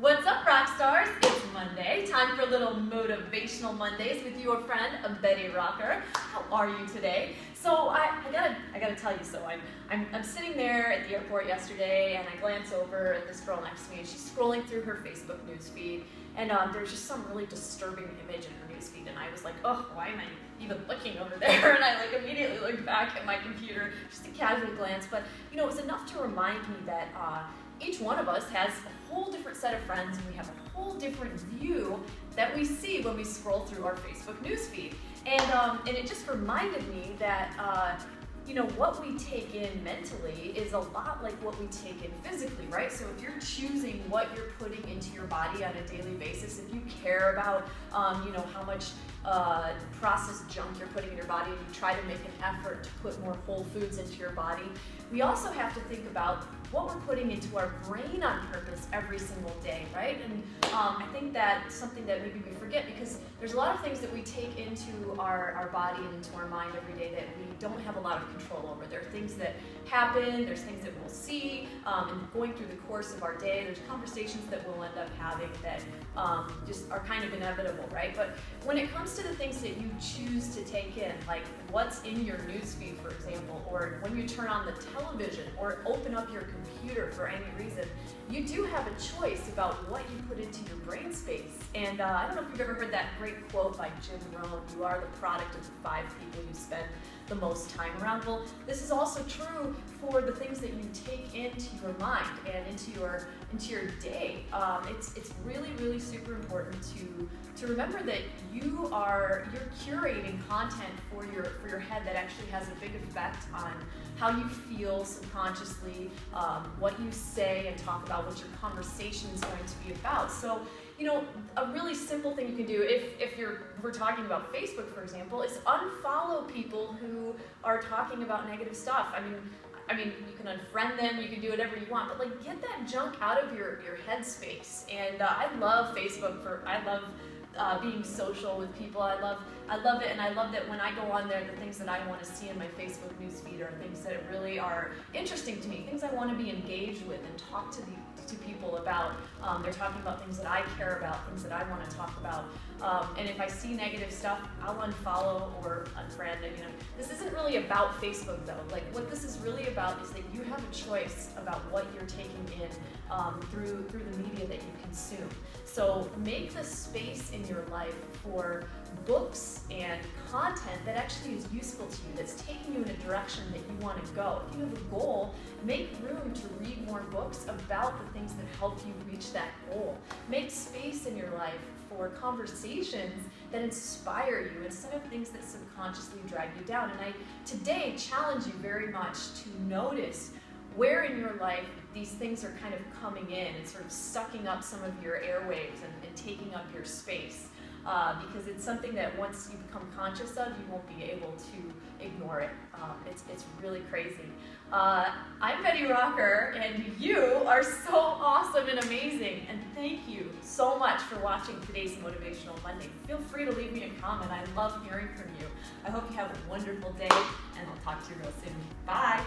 What's up, rock stars? It's Monday. Time for a little Motivational Mondays with your friend, Betty Rocker. How are you today? So I gotta tell you. So I'm sitting there at the airport yesterday, and I glance over at this girl next to me, and she's scrolling through her Facebook news feed, and there's just some really disturbing image in her news feed, and I was like, oh, why am I even looking over there? And I immediately looked back at my computer, just a casual glance, but it was enough to remind me that each one of us has a whole different set of friends, and we have a whole different view that we see when we scroll through our Facebook news feed. And it just reminded me that what we take in mentally is a lot like what we take in physically, right? So if you're choosing what you're putting into your body on a daily basis, if you care about how much processed junk you're putting in your body, and you try to make an effort to put more whole foods into your body, we also have to think about what we're putting into our brain on purpose every single day, right? And I think that's something that maybe we forget, because there's a lot of things that we take into our body and into our mind every day that we don't have a lot of control over. There are things that happen, there's things that we'll see, and going through the course of our day, there's conversations that we'll end up having that just are kind of inevitable, right? But when it comes to the things that you choose to take in, like what's in your newsfeed, for example, or when you turn on the television or open up your computer for any reason, you do have a choice about what you put into your brain space. And I don't know if you've ever heard that great quote by Jim Rohn, "You are the product of the 5 people you spend the most time around." Well, this is also true for the things that you take into your mind and into your day. It's really super important to remember that you're curating content for your head that actually has a big effect on how you feel subconsciously, what you say and talk about, what your conversation is going to be about. So a really simple thing you can do, if we're talking about Facebook, for example, is unfollow people who are talking about negative stuff. I mean, you can unfriend them, you can do whatever you want, but get that junk out of your headspace. And I love Facebook I love being social with people. I love it, and I love that when I go on there, the things that I want to see in my Facebook newsfeed are things that really are interesting to me, things I want to be engaged with and talk to people about. They're talking about things that I care about, things that I want to talk about. And if I see negative stuff, I'll unfollow or unfriend. This isn't really about Facebook, though. What this is really about is that you have a choice about what you're taking in through the media that you consume. So make the space in your life for books and content that actually is useful to you, that's taking you in a direction that you want to go. If you have a goal, make room to read more books about the things that help you reach that goal. Make space in your life for conversations that inspire you instead of things that subconsciously drag you down. And I today challenge you very much to notice where in your life these things are kind of coming in and sort of sucking up some of your airwaves and taking up your space. Because it's something that once you become conscious of, you won't be able to ignore it. It's really crazy. I'm Betty Rocker, and you are so awesome and amazing. And thank you so much for watching today's Motivational Monday. Feel free to leave me a comment. I love hearing from you. I hope you have a wonderful day, and I'll talk to you real soon. Bye.